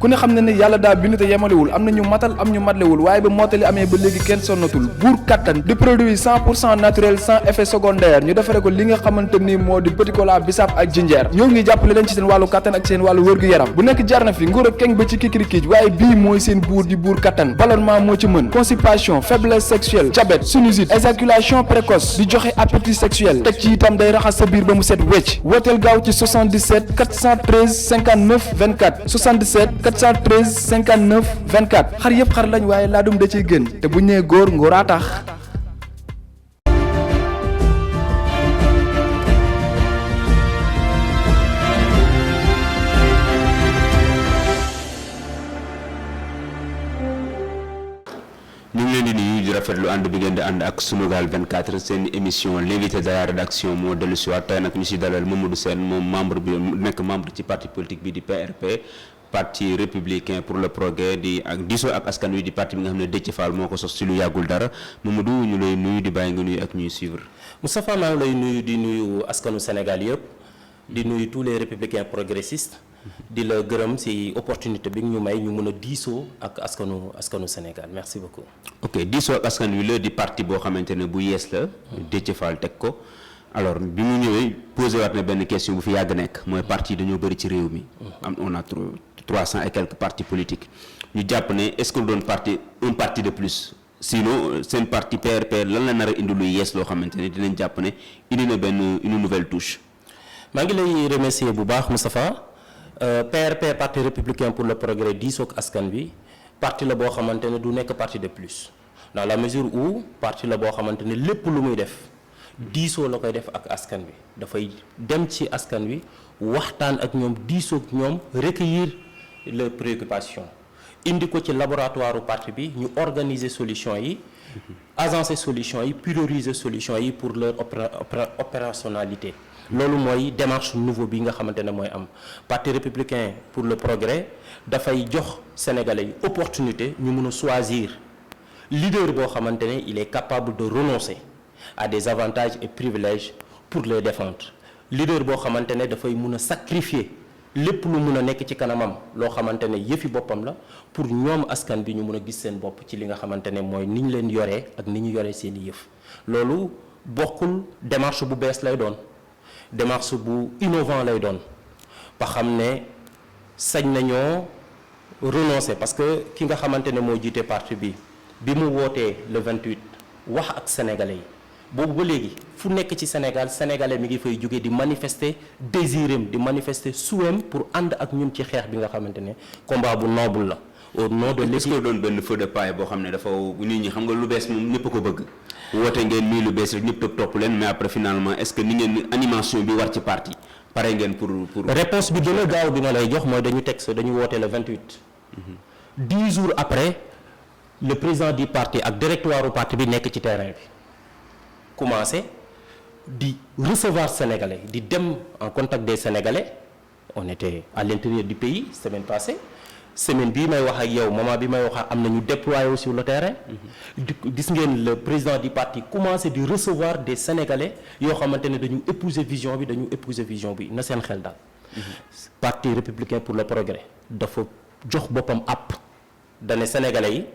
ku ne xam ne ne yàlla daa bind te yemalewul am na ñu matal am ñu matlewul waaye ba mottali amee ba léegi kenn sonnatul buur kattan di produit 100% naturel sans effet secondaire ñu defare ko li nga xamante ni moo di petit cola bisaab ak jinjeer ñoo ngi jàppale leen ci seen wàllu kattan ak seen wàllu wërgu yaram bu nekk jarna fi nguur ak keng ba ci kikirikiij waaye bii mooy seen buur di buur kattan ballonnement moo ci mën constipation faiblesse sexuelle diabète sinusite éjaculation précoce di joxe appétit sexuel teg ci itam day raxas sa biir ba mu set wecc wooteel gaaw ci 77 413 59 24 77 413 59 24 xar yëpp xar lañ waaye laadum da ciy gën te bu ñu nee góor ngóoraa tax. ñu ngi leen di nuyu di rafetlu ànd bi ngeen di ànd ak Sunugal 24 seen émission l'invité de la rédaction moo dellu si waat tey nag ñu si dalal Mamadou Sène moom membre bi nekk membre ci parti politique bi di PRP parti républicain pour le progrès di ak diisoo ak askan wi di parti bi nga xam ne Déthié Fall moo ko sos ci lu yàggul dara Mamadou ñu lay nuyu di bàyyi nga nuyu ak ñuy suivre. Moustapha maa ngi lay nuyu di nuyu askanu Sénégal yëpp di nuyu tous les républicains progressistes di la gërëm ci opportunité bi ñu may ñu mën a diisoo ak askanu Sénégal merci beaucoup. ok diisoo ak askan wi la di parti boo xamante ne bu yees la. Déthié Fall teg ko. alors bi mu ñëwee posé waat na benn question bu fi yàgg nekk mooy parti dañoo bëri ci réew mi. on a 300 et quelques partis politiques ñu jàpp ne est-ce que doon un parti de plus sinon seen parti PRP lan la nar a indi lu yees loo xamante ne dinañ jàpp ne indi na une nouvelle touche. maa ngi lay remercier bu baax Moustapha. PRP parti républicain pour le progrès diisoo ak askan bi parti la boo xamante ne du nekk parti de plus dans la mesure où parti la boo xamante ne lépp lu muy def diisoo la koy def ak askan bi dafay dem ci askan wi waxtaan ak ñoom diisoo ak ñoom recueillir les préoccupations indi ko ci laboratoire parti bi ñu organiser solution yi agencer solution yi prioriser solution yi pour leur opérationnalité. loolu mooy démarche nouveau bi nga xamante ne mooy am parti républicain pour le progrès dafay jox sénégalais yi opportunité ñu mun a choisir leader boo xamante ne il est capable de renoncer à des avantages et privilèges pour les défendre leader boo xamante ne dafay mun a sacrifier lépp lu mun a nekk ci kanamam loo xamante ne yëfi boppam la pour ñoom askan bi ñu mun a gis seen bopp ci li nga xamante ne mooy ni ñu leen yoree ak ni ñu yoree seen i yëf loolu bokkul démarche bu bees lay doon. démarche bu innovant lay doon ba xam ne sañ nañoo renoncer parce que ki nga xamante ne moo jiite parti bi mu wootee le 28 wax ak sénégalais yi boobu ba léegi fu nekk ci Sénégal sénégalais mi ngi fay jóge di manifester désiram di manifester souhaitam pour ànd ak ñun ci xeex bi nga xamante ne combat bu noble la. au nom de est-ce que doon benn feu de paille boo xam ne dafa nit ñi xam nga lu bees moom ñëpp ko bëgg. woote ngeen nii lu bees rek ñëpp topp leen mais après finalement est-ce que ni ngeen animation bi war ci parti pare ngeen pour. réponse bi gën a gaaw bi ma lay jox mooy dañu woote le 28. 10 jours après le président du parti ak directoire du parti bi nekk ci terrain bi commencé di recevoir sénégalais di dem en contact des sénégalais on était à l'intérieur du pays semaine passée. semaine bii may wax ak yow moment bi may wax am na ñu déployé sur le terrain. gis ngeen le président du parti commencé di recevoir des sénégalais yoo xamante ne dañu épouser vision bi na seen xel daal. parti républicain pour le progrès dafa jox boppam àpp dane sénégalais yi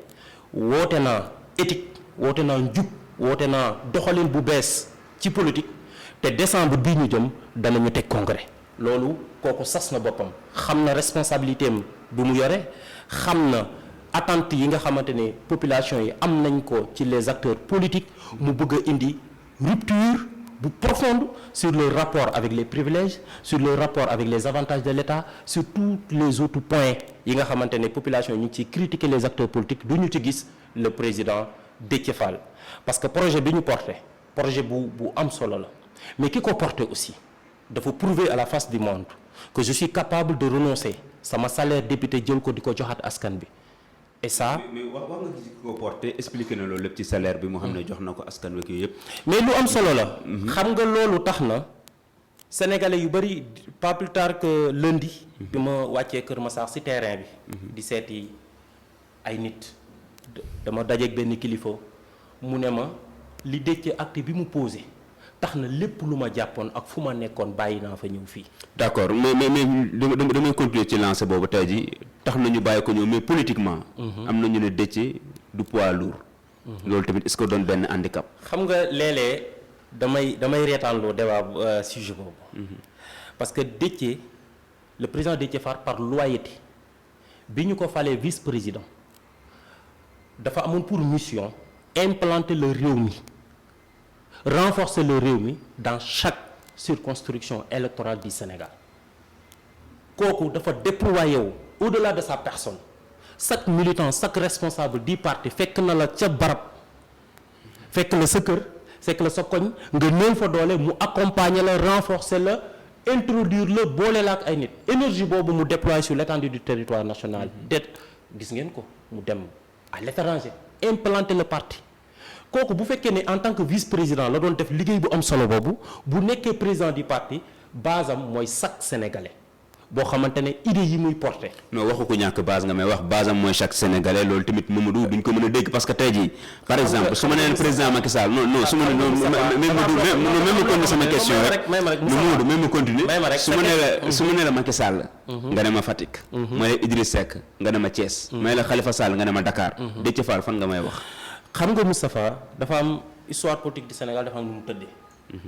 woote naa éthique woote naa njub woote naa doxalin bu bees ci politique te décembre bii ñu jëm danañu teg congrès loolu kooku sas na boppam xam na responsabilité am bu mu yore xam na attente yi nga xamante ne population yi am nañ ko ci les acteurs politiques mu bëgg a indi rupture bu profonde sur le rapport avec les privilèges sur le rapport avec les avantages de l'État sur tous les autres points yi nga xamante ne population yi ñu ngi ciy critiquer les acteurs politiques du ñu ci gis le président Déthié Fall parce que projet bi ñu porté projet bu am solo la mais ki ko porté aussi dafa prouver à la face du monde que je suis capable de renoncer sama salaire député jël ko di ko joxaat askan bi et ça. mais wax nga ci ko porté expliqué na loolu lépp ci salaire bi mu xam ne jox na ko askan wi kii yëpp. mais lu am solo la. xam nga loolu tax na sénégalais yu bëri pas plus tard que lundi. bi ma wàccee Kër Massar ci terrain bi. di seeti ay nit dama dajeeg benn kilifa mu ne ma li Déthié acte bi mu posé tax na lépp lu ma jàppoon ak fu ma nekkoon bàyyi naa fa ñëw fii. d'accord mais damay continuer ci lancé boobu tey ji tax na ñu bàyyi ko ñëw mais politiquement. am na ñu ne Déthié du poids lourd. loolu tamit est-ce que doon benn handicap. xam nga léeg-léeg damay reetaanloo débat sujet boobu. parce que Déthié le président Déthié Fall par loyauté bi ñu ko falee vice-président dafa amoon pour mission implanter le Rewmi, renforcer le Rewmi dans chaque circonscription électorale du Sénégal. kooku dafa déployer wu au-delà de sa personne chaque militant chaque responsable du parti fekk na la ca barab fekk la sa kër fekk la sa koñ nga néew fa doole mu accompagner la renforcer la introduire la boole la ak ay nit énergie boobu mu déployer sur l'étendue du territoire national det gis ngeen ko mu dem à l'étranger implanter le parti kooku bu fekkee ne en tant que vice-président la doon def liggéey bu am solo boobu bu nekkee président du parti base am mooy chaque sénégalais boo xamante ne idée yi muy porté. non waxu ko ñàkk base nga may wax base am mooy chaque sénégalais loolu tamit Mamadou duñ ko mën a dégg parce que tey jii par exemple su ma nee président Macky Sall non su ma nee même ma continuer sama question rek Mamadou même ma continuer su ma nee la Macky Sall nga ne ma Fatick ma ne Idriss Seck nga ne ma Thiès may la Khalifa Sall nga ne ma Dakar Déthié Fall fan nga may wax. xam nga Moustapha dafa am histoire politique du Sénégal dafa am lu mu tëddee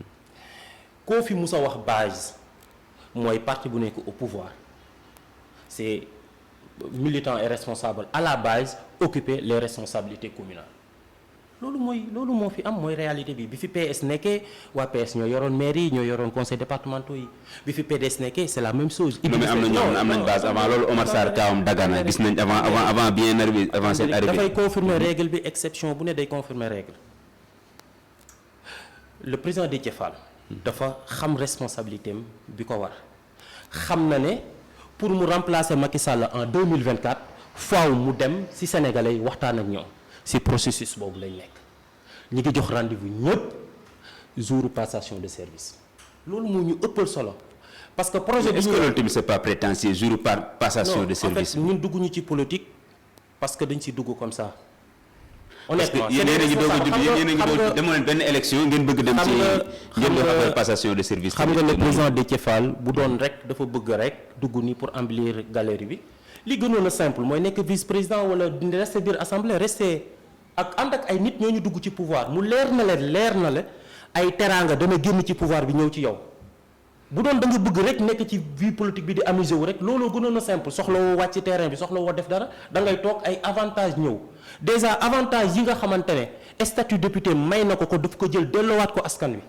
koo fi musa wax base mooy parti bu nekk au pouvoir c'est militant et responsable à la base occuper les responsabilités communales loolu moo fi am mooy réalité bi fi PS nekkee waa PS ñoo yoroon mairie ñoo yoroon conseil départementaux yi bi fi PDS nekkee c'est la même chose. non mais am nañ base avant loolu Omar Sarr kaawam Dagana gis nañ avant bien arrivé avant cette arrivée. dafay confirmer règle bi exception bu ne day confirmer règle le président Déthié Fall dafa xam responsabilité am bi ko war xam na ne pour mu remplacer Macky Sall en 2024 faaw mu dem ci sénégalais yi waxtaan ak ñoom ci processus boobu lañ nekk ñi ngi jox rendez-vous ñëpp jour passation de service loolu moo ñu ëppal solo parce que projet bi est-ce que loolu tamit c'est pas prétentieux jour passation de service. non en fait ñun dugguñu ci politique parce que dañ ci dugg comme ça. honnêtement yéen a ngi doog a judd yéen a ngi doog demoo leen benn élection ngeen bëgg dem ci ngeen wax affaire passation de service. xam nga le président Déthié Fall bu doon rek dafa bëgg rek dugg nii pour embellir galerie bi li gënoon a simple mooy nekk vice président wala rester biir assemblée rester ak ànd ak ay nit ñoo ñu dugg ci pouvoir mu leer na la ay teraanga dana génn ci pouvoir bi ñëw ci yow bu doon da nga bëgg rek nekk ci vie politique bi di amuser wu rek looloo gënoon a simple soxla woo wàcc ci terrain bi soxla woo def dara da ngay toog ay avantage ñëw déjà avantage yi nga xamante ne statut député may na ko daf ko jël delloowaat ko askan wi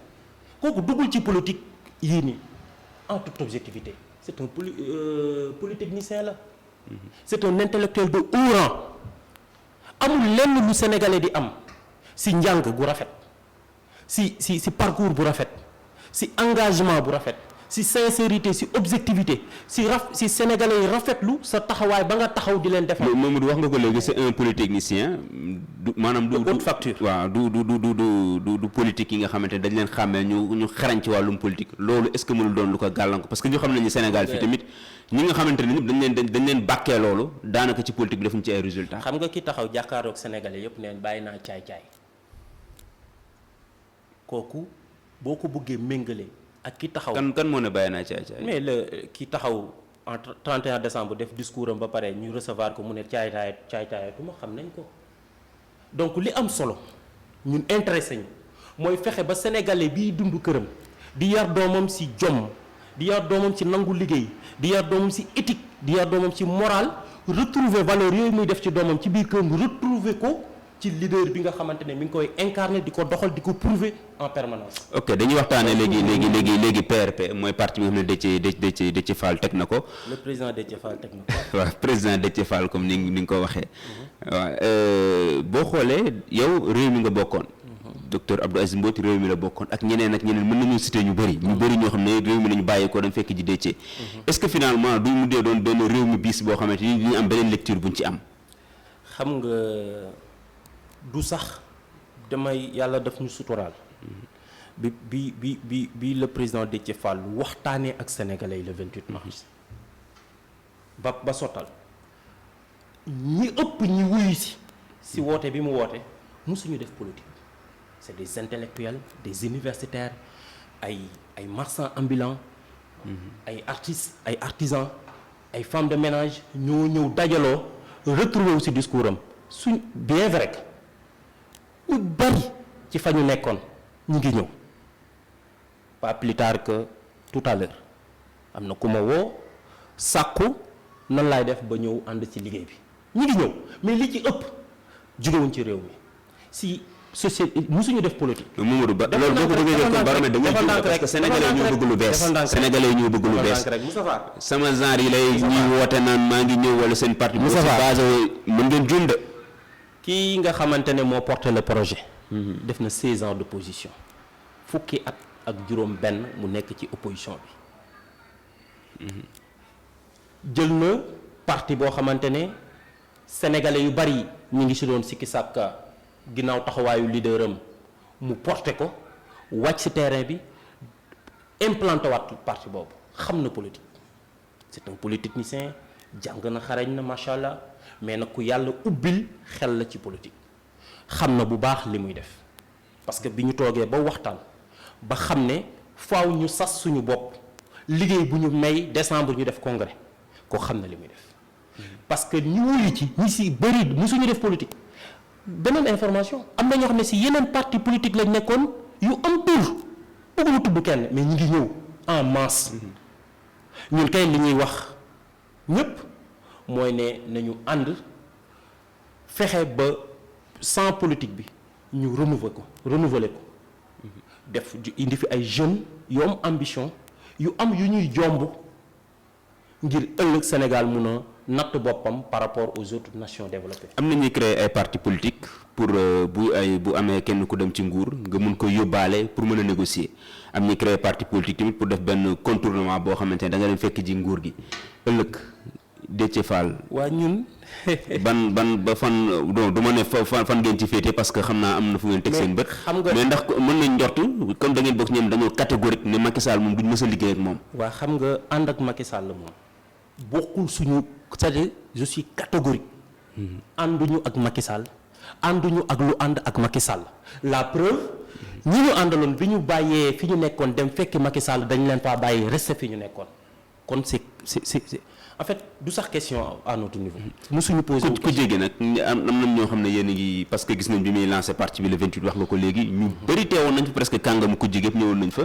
kooku duggul ci politique yii nii en toute objectivité c'est un polytechnicien la c'est un intellectuel de haut rang amul lenn lu sénégalais di am ci njàng gu rafet ci parcours bu rafet ci engagement bu rafet ci sincérité ci objectivité ci sénégalais yi rafetlu sa taxawaay ba nga taxaw di leen defal. Mamadou wax nga ko léegi c'est un polytechnicien maanaam du haute facture. waaw du politique yi nga xamante ne dañ leen xàmmee ñu xarañ ci wàllum politique loolu est-ce que mënul doon lu ko gàllankoor parce que ñu xam nañu Sénégal fii tamit ñi nga xamante ne ñëpp dañ leen bàkkee loolu daanaka ci politique bi defuñ ci ay résultats. xam nga ki taxaw jàkkaaroog sénégalais yëpp neen bàyyi naa caay-caay kooku boo ko bëggee méngale ak ki taxaw kan moo ne bàyyi naa caay-caay. mais ki taxaw en 31 décembre def discours am ba pare ñu recevoir ko mu ne caay-caay tu ma xam nañ ko donc li am solo ñun intéressé ñu mooy fexe ba sénégalais biy dund këram di yar doomam ci jom di yar doomam ci nangu liggéey di yar doomam ci éthique di yar doomam ci moral retrouver valeur yooyu muy def ci doomam ci biir këram retrouver ko ci leader bi nga xamante ne mi ngi koy incarner di ko doxal di ko prouver en permanence. ok dañuy waxtaanee léegi PRP mooy parti bi nga xam ne Déthié Fall teg na ko. le président Déthié Fall teg na ko. waaw président Déthié Fall comme ni nga ko waxee. waaw boo xoolee yow réew mi nga bokkoon. docteur Abdou Aziz Mbodj réew mi la bokkoon ak ñeneen mën nañu citer ñu bëri ñoo xam ne réew mi lañu bàyyi ko dem fekk ji Déthié. est-ce que finalement du mu dee doon benn réew mi bis boo xamante ni ñu am beneen lecture buñ ci am. xam nga. du sax damay yàlla daf ñu suturaal bi le président Déthié Fall waxtaanee ak sénégalais yi le 28 mars ba sottal ñi ëpp ñi wuyu si woote bi mu woote musuñu def politique c'est des intellectuels des universitaires ay marchands ambulants ay artistes ay artisans ay femmes de ménage ñoo ñëw dajaloo retrouver wu ci discours am suñ bien vrai que ñu bari ci fa ñu nekkoon ñu ngi ñëw pas plus tard que tout à l'heure am na ku ma woo sàkku nan laay def ba ñëw ànd ci liggéey bi ñu ngi ñëw mais li ci ëpp jógewuñ ci réew mi si société musuñu def politique. Mamadou Ba loolu boo ko bëggee def comme baromètre da ngay juum parce que sénégalais ñoo bëgg lu bees sénégalais ñoo bëgg lu bees sama genre yi lay ñuy woote naan maa ngi ñëw wala seen parti base mën ngeen juum de. kii nga xamante ne moo porté le projet def na 16 ans d'opposition fukki at ak juróom benn mu nekk ci opposition bi jël na parti boo xamante ne sénégalais yu bari ñu ngi si doon sikki sàkka ginnaaw taxawaayu leader am mu porté ko wàcc ci terrain bi implanté waat parti boobu xam na politique c'est un politicien jàng na xarañ na macha allah mais nag ku yàlla ubbil xel la ci politique xam na bu baax li muy def parce que bi ñu toogee ba waxtaan ba xam ne faaw ñu sas suñu bopp liggéey bu ñu may décembre ñu def congrès koo xam na li muy def parce que ñu wuyu ci ñi si bëri musuñu def politique. beneen information am na ñoo xam ne si yeneen parti politique lañ nekkoon yu am tur bëgguma tudd kenn mais ñu ngi ñëw en masse ñun kay li ñuy wax ñépp mooy ne nañu ànd fexe ba sans politique bi ñu renouveler ko def indi fi ay jeunes yu am ambition yu am yu ñuy jomb ngir ëllëg Sénégal mun a natt boppam par rapport aux autres nations développées. am na ñuy créer ay partis politiques pour bu amee kenn ku dem ci nguur nga mun ko yóbbaale pour mën a négocier am ñuy créer parti politique tamit pour def benn contournement boo xamante ne da nga leen fekk ji nguur gi ëllëg Déthié Fall. waa ñun. ban ba fan du ma ne fan ngeen ci féete parce que xam naa am na fu ngeen teg seen bët. mais ndax mën nañ njort comme da ngeen bokk ñoom dañoo catégorique ne Macky Sall moom duñ mës a liggéey ak moom. waa xam nga ànd ak Macky Sall moom bokkul suñu c'est-à-dire je suis catégorique. ànduñu ak Macky Sall ànduñu ak lu ànd ak Macky Sall la preuve ñi ñu àndaloon bi ñu bàyyee fi ñu nekkoon dem fekki Macky Sall dañ leen faa bàyyi resté fi ñu nekkoon kon c'est en fait du sax question à notre niveau. musuñu posé ku jege nag am nañ ñoo xam ne yéen a ngi parce que gis nañ bi muy lancé parti bi le 28 wax nga ko léegi ñu bëri teewoon nañ fa presque kàngamu ku jege ñëwoon nañ fa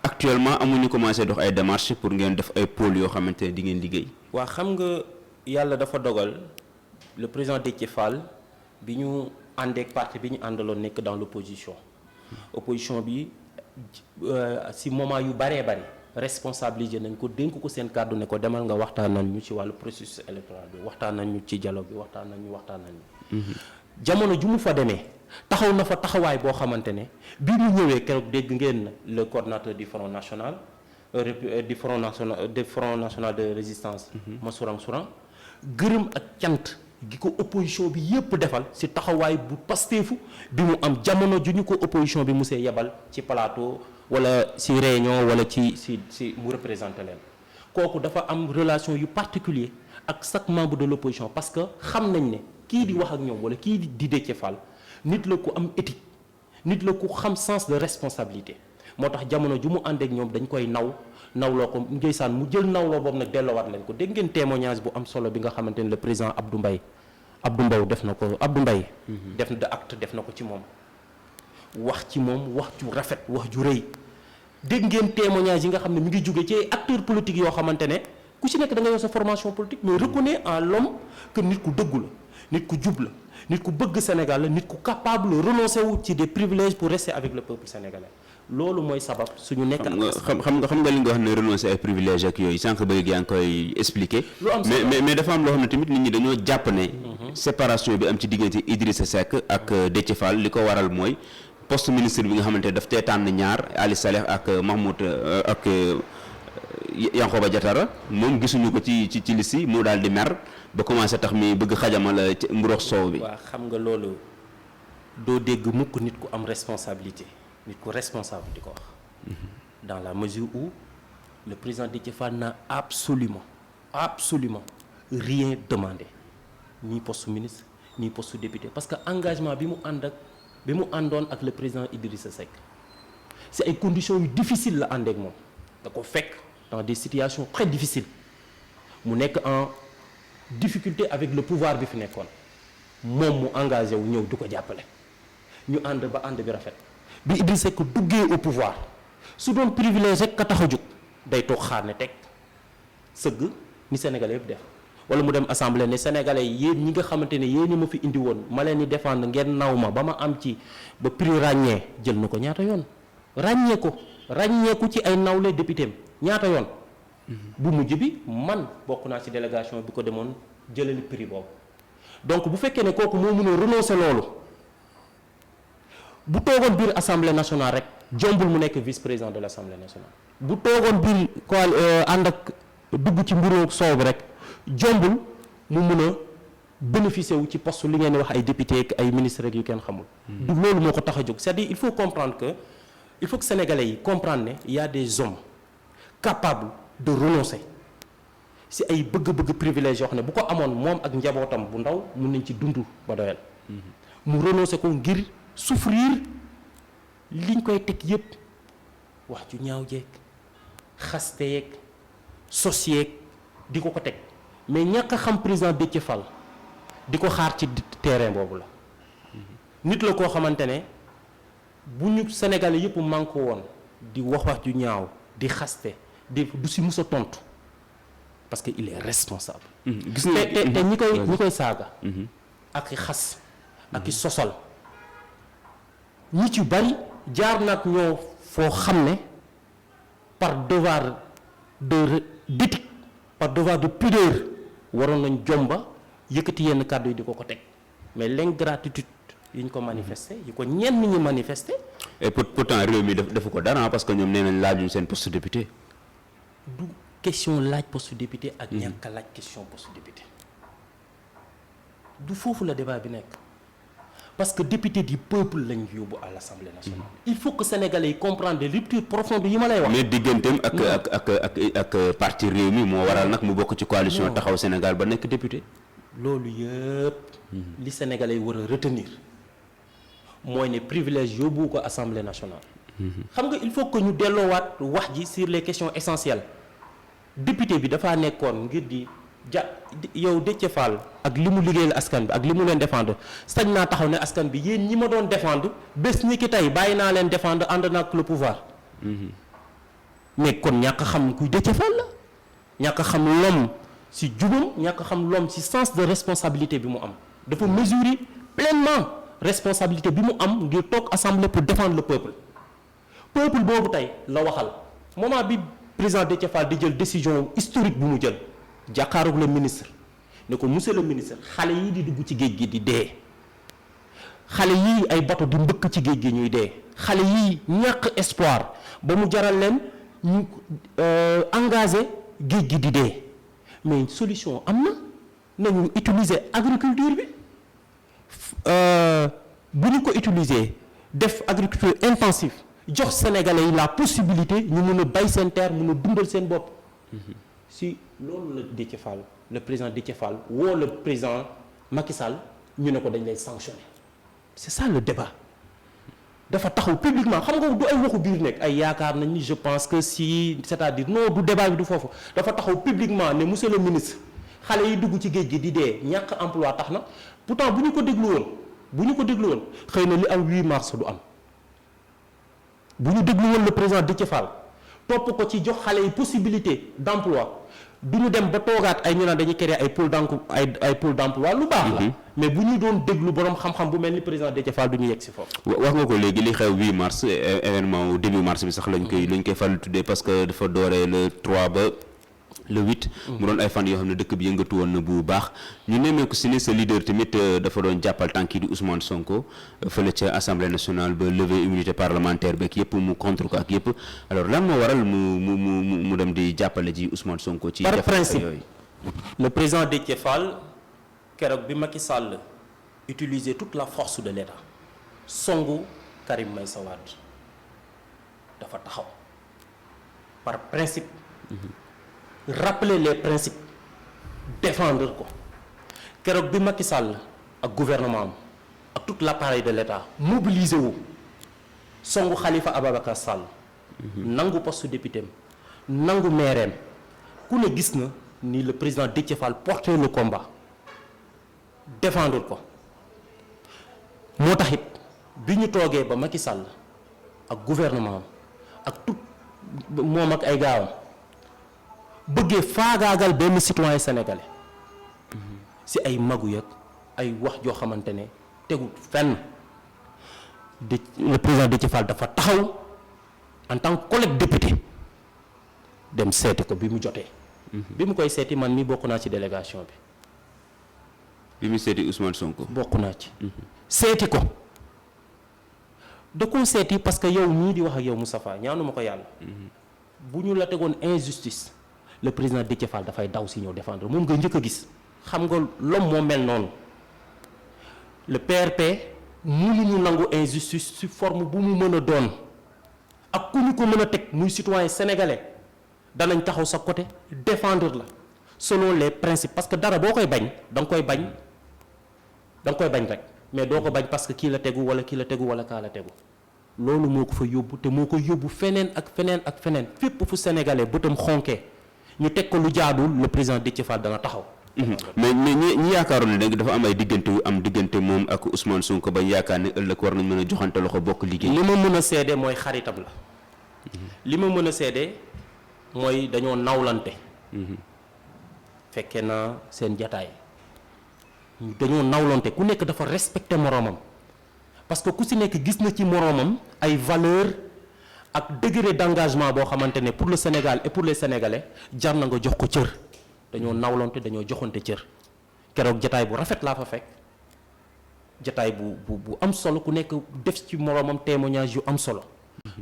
actuellement amuñu commencé dox ay démarches pour ngeen def ay pôles yoo xamante ne di ngeen liggéey. waa xam nga yàlla dafa dogal le président Déthié Fall bi ñu àndeek parti bi ñu àndaloon nekk dans l'opposition opposition bi si moment yu bëree bëri responsabilisé nañ ko dénk ko seen kàddu ne ko demal nga waxtaan nañ ñu ci wàllu processus électoral bi waxtaan nañ ñu ci dialogue bi waxtaan nañ ñu jamono ju mu fa demee taxaw na fa taxawaay boo xamante ne bi mu ñëwee keroog dégg ngeen le coordonnateur du Front National du Front National de Résistance Massourang Sourang gërëm ak cant gi ko opposition bi yépp defal ci taxawaay bu pasteefu bi mu am jamono ju ñu ko opposition bi musee yebal ci plateau wala ci réunion wala ci mu représenté leen kooku dafa am relation yu particulier ak chaque membre de l'opposition parce que xam nañ ne kii di wax ak ñoom wala kii di Déthié Fall nit la ku am éthique nit la ku xam sens de responsabilité moo tax jamono ju mu ànd ak ñoom dañ koy nawloo ko ndeysaan mu jël nawloo boobu nag delloowaat leen ko dégg ngeen témoignage bu am solo bi nga xamante ne le président Abdou Mbow def na ko Abdou Mbaye def na de acte def na ko ci moom wax ci moom wax ju rafet wax ju rëy dégg ngeen témoignage yi nga xam ne mi ngi jóge ci acteurs politiques yoo xamante ne ku ci nekk da nga yor sa formation politique mais reconnaît en l'homme que nit ku dëggu la nit ku jub la nit ku bëgg Sénégal la nit ku capable renoncer wu ci des privilèges pour rester avec le peuple sénégalais loolu mooy sabab suñu nekk. xam nga li nga wax ne renoncer ay privilèges ak yooyu sànq bëgg yaa ngi koy expliquer. mais dafa am loo xam ne tamit nit ñi dañoo jàpp ne. séparation bi am ci diggante Idrissa Seck ak Déthié Fall li ko waral mooy poste ministre bi nga xamante ne daf tee tànn ñaar Ali Saleh ak Mahmoud ak Yankhoba Diattara moom gisuñu ko ci liste yi mu daal di mer ba commencé tax mi bëgg xajamal mburox soow bi. waaw xam nga loolu doo dégg mukk nit ku am responsabilité. nit ku responsable di ko wax dans la mesure où le président Déthié Fall n'a absolument rien demandé ni poste ministre ni poste député parce que engagement bi mu àndoon ak le président Idrissa Seck si ay conditions yu difficiles la ànd ak moom da ko fekk dans des situations très difficiles mu nekk en difficulté avec le pouvoir bi fi nekkoon moom mu engagé wu ñëw du ko jàppale ñu ànd ba ànd bi rafet bi Idrissa Seck duggee au pouvoir su doon privilège rek ka tax a jóg day toog xaar ne teg sëgg ni Sénégalais yëpp def wala mu dem assemblée ne Sénégalais yéen ñi nga xamante ne yéen ñi ma fi indi woon ma leen di défendre ngeen naw ma ba ma am ci ba prix ràññee jël na ko ñaata yoon ràññeeku ci ay nawle député am ñaata yoon bu mujj bi man bokk naa ci délégation bi ko demoon jëlali prix boobu donc bu fekkee ne kooku moo mën a renoncer loolu bu toogoon biir assemblée nationale rek jombul mu nekk vice président de l' assemblée nationale bu toogoon biir ànd ak dugg ci mbiru soow bi rek jombul mu mën a bénéficier wu ci poste li ngeen di wax ay député ak ay ministres rek yu kenn xamul. du loolu moo ko tax a jóg c'est-à-dire il faut comprendre que il faut que sénégalais yi comprendre ne y a des hommes capables de renoncer si ay bëgg-bëgg privilège yoo xam ne bu ko amoon moom ak njabootam bu ndaw mun nañ ci dund ba doyal. mu renoncer ko ngir souffrir liñ koy teg yépp wax ju ñaaw jeeg xaste yeeg sos yeeg di ko teg mais ñàkk a xam président Déthié Fall di ko xaar ci terrain boobu la nit la koo xamante ne bu ñu Sénégalais yëpp manqué woon di wax ju ñaaw di xaste du si mus a tontu parce que il est responsable. gis nga te ñi koy saaga. ak i xas ak i sosal ñi ci bari jaar nag ñoo foo xam ne par devoir d'éthique par devoir de pudeur waroon nañ jomba yëkkati yenn kàddu yi di ko teg mais l'ingratitude yi ñu ko manifester yi ko ñenn ñi manifester. et pourtant réew mi defu ko dara parce que ñoom nee nañ laajuñ seen poste député. du question laaj poste député ak ñàkk a laaj question poste député du foofu la débat bi nekk parce que député du peuple lañ yóbbu à l'Assemblée nationale. il faut que sénégalais yi comprendre des ruptures profondes yi ma lay wax. mais digganteem ak parti réew mi moo waral nag mu bokk ci coalition taxaw Sénégal ba nekk député. loolu yëpp. li sénégalais yi war a retenir mooy ne privilège yóbbu ko Assemblée nationale. xam nga il faut que ñu delloowaat wax ji sur les questions essentielles député bi dafaa nekkoon ngir di yow Déthié Fall ak li mu liggéeyal askan bi ak li mu leen défendre sañ naa taxaw ne askan bi yéen ñi ma doon défendre bés ñi ki tey bàyyi naa leen défendre ànd naa ak le pouvoir. mais kon ñàkk xam kuy Déthié Fall la ñàkk xam l'homme ci jubam ñàkk xam l'homme ci sens de responsabilité bi mu am dafa mesurer pleinement responsabilité bi mu am ngir toog assemblée pour défendre le peuple boobu tey la waxal moment bi président Déthié Fall di jël décision historique bu mu jël jàkkaaroog le ministre ne ko monsieur le ministre xale yii di dugg ci géej gi di dee xale yii ay bateau di mbëkk ci géej gi ñuy dee xale yii ñàkk espoir ba mu jaral leen ñu engagé géej gi di dee mais solution am na nañu utiliser agriculture bi bu ñu ko utiliser def agriculture intensive jox sénégalais yi la possibilité ñu mën a bay seen terre mën a dundal seen bopp si loolu la Déthié Fall le président Déthié Fall woo le président Macky Sall ñu ne ko dañ lay sanctionner c'est ça le débat dafa taxaw publiquement xam nga du ay waxu biir nekk ay yaakaar nañ ni je pense que si c'est-à-dire non du débat bi du foofu dafa taxaw publiquement ne monsieur le ministre xale yi dugg ci géej gi di dee ñàkk emploi tax na pourtant bu ñu ko déglu woon xëy na li am 8 mars du am bu ñu déglu woon le président Déthié Fall topp ko ci jox xale yi possibilité d'emploi du ñu dem ba toogaat ay ñu naan dañuy créer ay pôle d'emploi lu baax la mais bu ñu doon déglu borom xam-xam bu mel ni président Déthié Fall du ñu yegg si foofu. wax nga ko léegi li xew 8 mars événement au début mars bi sax lañ koy faral tuddee parce que dafa dooree le 3 ba le 8. mu doon ay fan yoo xam ne dëkk bi yëngatu woon na bu baax ñu nemmeeku si ne sa leader tamit dafa doon jàppal tànk yi di Ousmane Sonko fële ca assemblée nationale ba lever immunité parlementaire beeg yëpp mu contre ko ak yëpp alors lan moo waral mu dem di jàppale ji Ousmane Sonko. ci par principe yooyu le président Déthié Fall keroog bi Macky Sall utiliser toute la force de l'État songu Karim Meïssa Wade dafa taxaw par principe. rappeler les principes défendre ko keroog bi Macky Sall ak gouvernement am ak tout l'appareil de l'État mobilisé wu songu Khalifa Ababacar Sall nangu poste député nangu maireem ku ne gis na ni le président Déthié Fall porter le combat défendre ko moo tax it bi ñu toogee ba Macky Sall ak gouvernement am ak tout moom ak ay gaawam bëggee faagaagal benn citoyen sénégalais si ay magu yëg ay wax joo xamante ne tegul fenn le président Déthié Fall dafa taxaw en tant que collègue député dem seeti ko bi mu jotee. bi mu koy seeti man mi bokk naa ci délégation bi. bi mu seeti Ousmane Sonko. bokk naa ci. seeti ko da koo seeti parce que yow mii di wax ak yow Moustapha ñaanuma ko yàlla. bu ñu la tegoon injustice le président Déthié Fall dafay daw si ñëw défendre moom nga njëkk a gis xam nga l'homme moo mel noonu le PRP mënuñu nangu injustice ci forme bu mu mën a doon ak ku ñu ko mën a teg muy citoyen sénégalais danañ taxaw sa côté défendre la selon les principes parce que dara boo koy bañ da nga koy bañ rek mais doo ko bañ parce que kii la tegu wala kaa la tegu loolu moo ko fa yóbbu te moo ko yóbbu feneen ak feneen fépp fu sénégalais bëtam xonkee ñu teg ko lu jaadul le président Déthié Fall dana taxaw. mais ñi yaakaaroon ne dafa am ay diggante yu am diggante moom ak Ousmane Sonko ba yaakaar ne ëllëg war nañ mën a joxante loxo bokk liggéey. li ma mën a seede mooy xaritam la. li ma mën a seede mooy dañoo nawlante. fekkee naa seen jataay dañoo nawlante ku nekk dafa respecté moroomam parce que ku si nekk gis na ci moroomam ay valeur ak degré d'engagement boo xamante ne pour le Sénégal et pour les Sénégalais jar na nga jox ko cër dañoo nawlante dañoo joxante cër keroog jataay bu rafet laa fa fekk jataay bu am solo ku nekk def ci moroomam témoignage yu am solo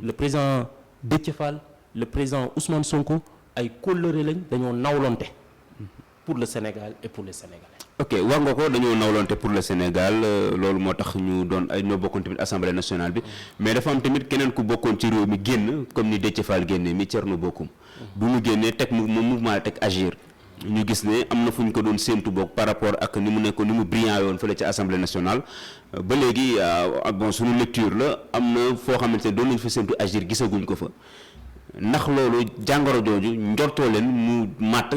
le président Déthié Fall le président Ousmane Sonko ay kóllëre lañ dañoo nawlante pour le Sénégal et pour les Sénégalais. ok wax nga ko dañoo nawlante pour le Sénégal loolu moo tax ñu doon ay ñoo bokkoon tamit assemblée nationale bi mais dafa am tamit keneen ku bokkoon ci réew mi génn comme ni Déthié Fall génnee mi Thierno Bocoum bu mu génnee teg mouvement la teg agir ñu gis ne am na fu ñu ko doon séentu bokk par rapport ak ni mu nekkoon ni mu brillant yoon fële ci assemblée nationale ba léegi bon suñu lecture la am na foo xamante ne doon nañu fa séentu agir gisaguñ ko fa ndax loolu jàngoro jooju njortoo leen mu màtt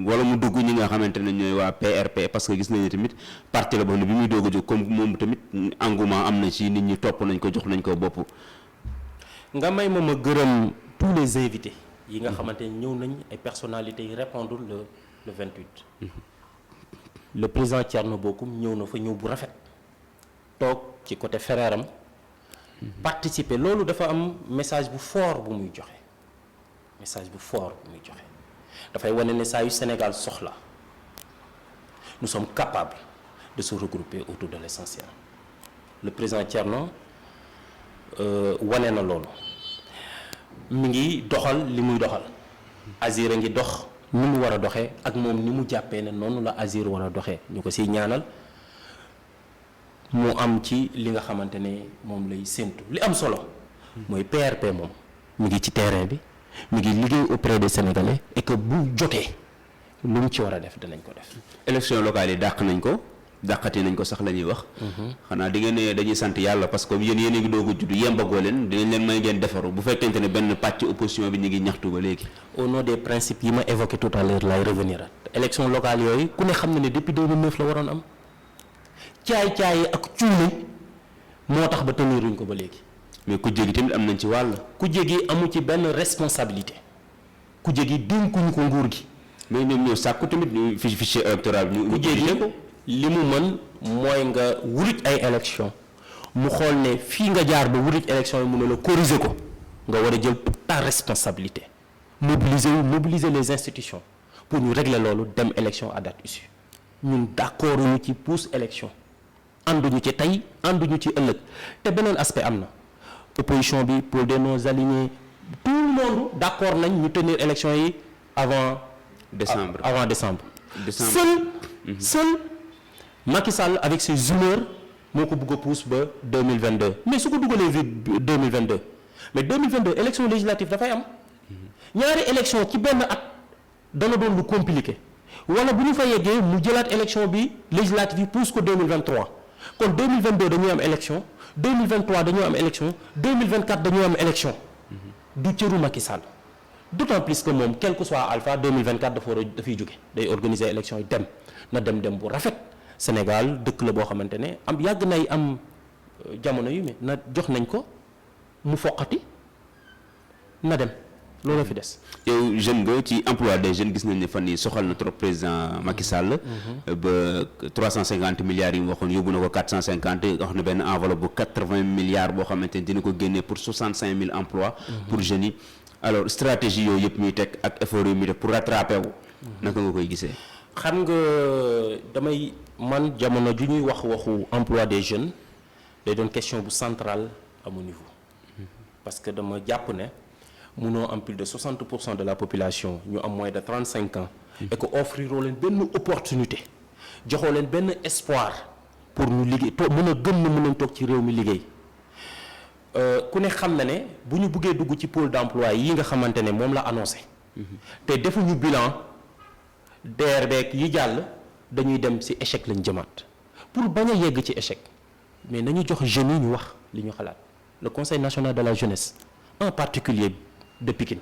wala mu dugg ñi nga xamante ne ñooy waa PRP parce que gis nañu tamit parti la boo xam ne bi muy doog a jóg comme moom tamit engouement am na ci nit ñi topp nañ ko jox nañ ko bopp. nga may ma gërëm tous les invités yi nga xamante ne ñëw nañ ay personnalités yi répondre le 28. le président Thierno Bocoum ñëw na fa ñëw bu rafet toog ci côté frère am participer loolu dafa am message bu fort bu muy joxe. message bu fort bu muy joxe dafay wane ne saa yu Sénégal soxla nous sommes capables de se regrouper autour de l'essentiel le président Thierno wane na loolu mi ngi doxal li muy doxal Azir a ngi dox ni mu war a doxee ak moom ni mu jàppee ne noonu la Azir war a doxee ñu ko siy ñaanal mu am ci li nga xamante ne moom lay séntu li am solo mooy PRP moom mi ngi ci terrain bi mi ngi liggéey auprès des Sénégalais et que bu jotee lu mu ci war a def danañ ko def. élection locale yi dàq nañ ko dàqati nañ ko sax la ñuy wax. xanaa di ngeen ne dañuy sant yàlla parce que yéen a ngi doog a judd yembagoo leen dinañ leen may ngeen defaru bu fekkente ne benn pàcc opposition bi ñu ngi ñaxtu ba léegi. au nom des principes yi ma évoqué tout à l'heure lay revenir at élection locale yooyu ku ne xam na ne depuis 2009 la waroon am caay-caay ak cuune moo tax ba teniruñ ko ba léegi. mais ku jégi tamit am nañ ci wàll. ku jégi amu ci benn responsabilité ku jégi dénkuñu ko nguur gi. mais ñoom ñoo sàkku tamit ñu fichier électoral bi. ku jégi ko li mu mën mooy nga wuruj ay élection mu xool ne fii nga jaar ba wuruj élection yi mu ne la corriger ko nga war a jël toute ta responsabilité mobiliser les institutions pour ñu régler loolu dem élection à date issue ñun d'accord ñu ci pousse élection ànduñu ci tey ànduñu ci ëllëg te beneen aspect am na. opposition bi pour des non-alignés tout le monde d'accord nañ ñu tenir élection yi avant décembre. Seul Macky Sall avec ses humeurs moo ko bëgg a pousse ba 2022 mais su ko dugalee vi 2022 mais 2022 élection législative dafay am ñaari élection ci benn at dana doon lu compliqué wala bu ñu fa yeggee mu jëlaat élection bi législative yi pousse ko 2023 kon 2022 dañuy am élection 2023 dañoo am élection 2024 dañoo am élection du cëru Macky Sall d'autant plus que moom quel que soit alpha 2024 dafay jóge day organiser élection yi dem bu rafet Sénégal dëkk la boo xamante ne am yàgg nay am jamono yu mais na jox nañ ko mu foqati na dem loolu fi des. yow jeune nga ci emploi des jeunes gis nañ ne fan yii soxal na trop président Macky Sall. ba 350 milliards yi mu waxoon yóbbu na ko 450 wax na benn enveloppe bu 80 milliards boo xamante ne dina ko génnee pour 65 000 emplois. pour jeunes yi alors stratégie yooyu yëpp muy teg ak effort yu muy def pour rattraper wu. naka nga koy gisee. xam nga man jamono ju ñuy waxu emploi des jeunes day doon question bu centrale à mon niveau parce que dama jàpp ne. munoo am plus de 60% de la population ñu am moins de 35 ans et que offriroo leen benn opportunité joxoo leen benn espoir pour ñu liggéey mën a gëm na mën nañ toog ci réew mi liggéey ku ne xam na ne bu ñu buggee dugg ci pôle d'emploi yi nga xamante ne moom la annoncé te defuñu bilan DRB yi jàll dañuy dem ci échec lañ jëmaat pour bañ a yegg ci échec mais nañu jox jeunes yi ñu wax li ñu xalaat le Conseil national de la jeunesse en particulier de Pikine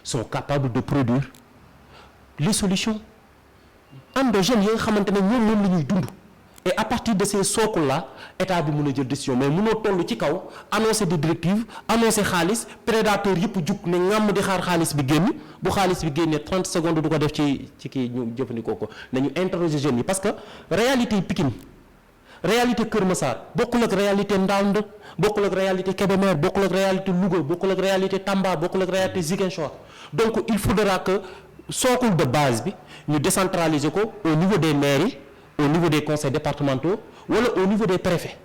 sont capables de produire les solutions am de jeunes yi nga xamante ne ñoom la ñuy dund et à partir de ces socles là état bi mën a jël décision mais mënoo toll ci kaw annoncer des directives annoncer xaalis prédateurs yëpp jug ne ngàmm di xaar xaalis bi génn bu xaalis bi génnee 30 secondes du ko def ci kii ñu jëfandikoo ko nañu interroger jeunes yi parce que réalité Pikine réalité Kër Massar bokkul ak réalité Ndawnde bokkul ak réalité Kébémer bokkul ak réalité Louga bokkul ak réalité Tamba bokkul ak réalité Ziguinchor donc il faudra que socle de base bi ñu décentraliser ko au niveau des mairies au niveau des conseils départementaux wala au niveau des préfets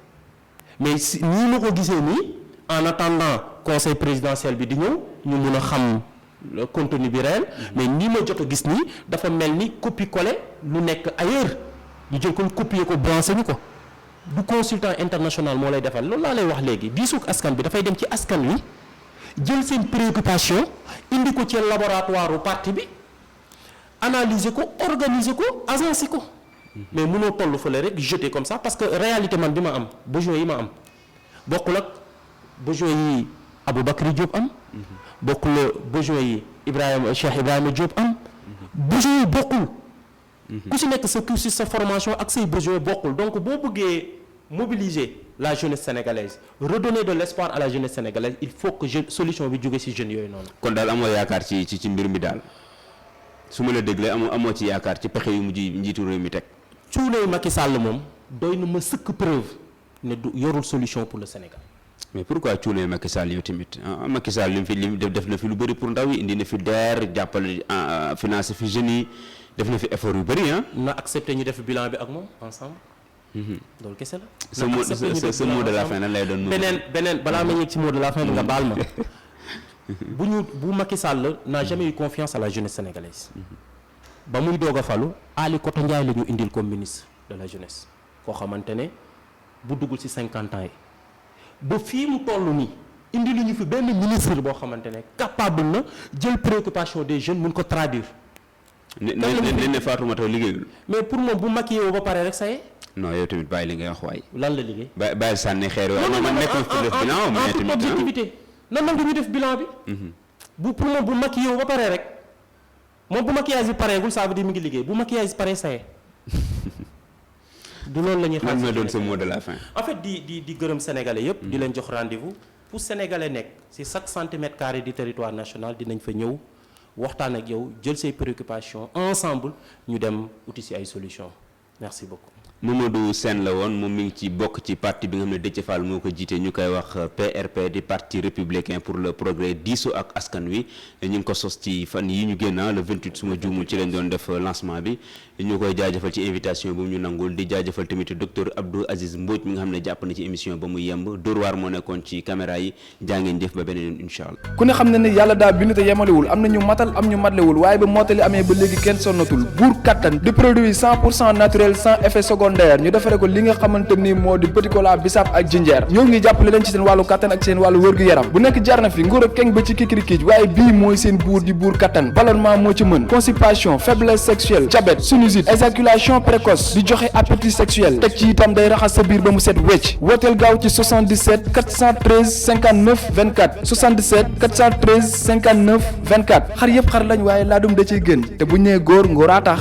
mais si nii ma ko gisee nii en attendant conseil présidentiel bi di ñëw ñu mun a xam le contenu bi réel mais nii ma jot a gis nii dafa mel ni copier-coller lu nekk ailleurs ñu jël ko copier ko branché ñu ko du consultant international moo lay defal loolu laa lay wax léegi diisug askan bi dafay dem ci askan wi jël seen préoccupation indi ko ci laboratoire u parti bi analyser ko organiser ko agencer ko mais mënoo toll fële rek jeter comme ça parce que réalité man bi ma am besoin yi ma am bokkul ak besoin yi Aboubacry Diop am bokkul besoin yi Cheikh Ibrahima Diop am besoin yi bokkul ku si nekk sa cursus sa formation ak say besoin bokkul donc boo bëggee mobiliser la jeunesse sénégalaise redonner de l'espoir à la jeunesse sénégalaise il faut que solution bi jóge ci jeunes yooyu noonu. kon daal amoo yaakaar ci mbir mi daal su ma la déglee amoo ci yaakaar ci pexe yu mujj njiitu réew mi teg. cuuney Macky Sall moom doy na ma sëkk preuve ne du yorul solution pour le Sénégal. mais pourquoi cuuney Macky Sall yow tamit Macky Sall li mu def na fi lu bëri pour ndaw yi indi na fi DER jàppale financer fi jeunes yi def na fi effort yu bëri na accepté ñu def bilan bi ak moom ensemble. loolu kese la. ce mot de la fin lan lay doon. beneen balaa ma ñëw ci mot de la fin bi nga baal ma. bu Macky Sall n'a jamais eu confiance à la jeunesse sénégalaise. ba muy doog a falu Ali Koto Ndiaye la ñu indil comme ministre de la jeunesse koo xamante ne bu duggul ci 50 ans yi ba fii mu toll nii indi lu ñu fi benn ministre boo xamante ne capable na jël préoccupation des jeunes mun ko traduire. ne Fatoumata liggéeyul. mais pour moom bu Macky yow ba pare rek say. non yow tamit bàyyi li ngay wax waay. lan la liggéey. bàyyi sànni xeer yooyu. non en toute objectivité nan la ñu def bilan bi. bu pour moom bu Macky yow ba pare rek. moom bu maquillage bi pareegul ça veut dire mi ngi liggéey bu maquillage pare saye du loolu la ñuy xaar. lan doon ce mot de la fin. en fait di gërëm sénégalais yëpp. di leen jox rendez-vous pour sénégalais nekk ci chaque centimètre carré du territoire national dinañ fa ñëw waxtaan ak yow jël say préoccupations ensemble ñu dem uti ci ay solutions merci beaucoup. Mamadou Sène la woon moom mi ngi ci bokk ci parti bi nga xam ne Déthié Fall moo ko jiite ñu koy wax PRP di parti républicain pour le progrès diisoo ak askan wi ñu ngi ko sos ci fan yi ñu génn le 28 suma juumul ci lañ doon def lancement bi ñu koy jaajëfal ci invitation bu ñu nangul di jaajëfal tamit docteur Abdou Aziz Mbodj mi nga xam ne jàpp na ci émission ba mu yemb Dóor waar moo nekkoon ci caméra yi jàngeen jëf ba beneen incha allah. ku ne xam ne ne yàlla daa bind te yemalewul am na ñu matal am ñu matlewul waaye ba mottali amee ba léegi kenn sonnatul buur kattan di produit 100% naturel sans effet secondaire secondaire ñu defare ko li nga xamante ni moo di petit cola bisaab ak jinjeer ñoo ngi jàppale leen ci seen wàllu kattan ak seen wàllu wërgu-yaram bu nekk jar na fi nguur ak keng ba ci kikirikiij waaye bii mooy seen buur di buur kattan ballonnement moo ci mën constipation faiblesse sexuelle diabète sinusite éjaculation précoce di joxe appétit sexuel teg ci itam day raxas sa biir ba mu set wecc wooteel gaaw ci 77 413 59 24 77 413 59 24 xar yëpp xar lañ waaye laadum da ciy gën te bu ñu nee góor ngóoraa tax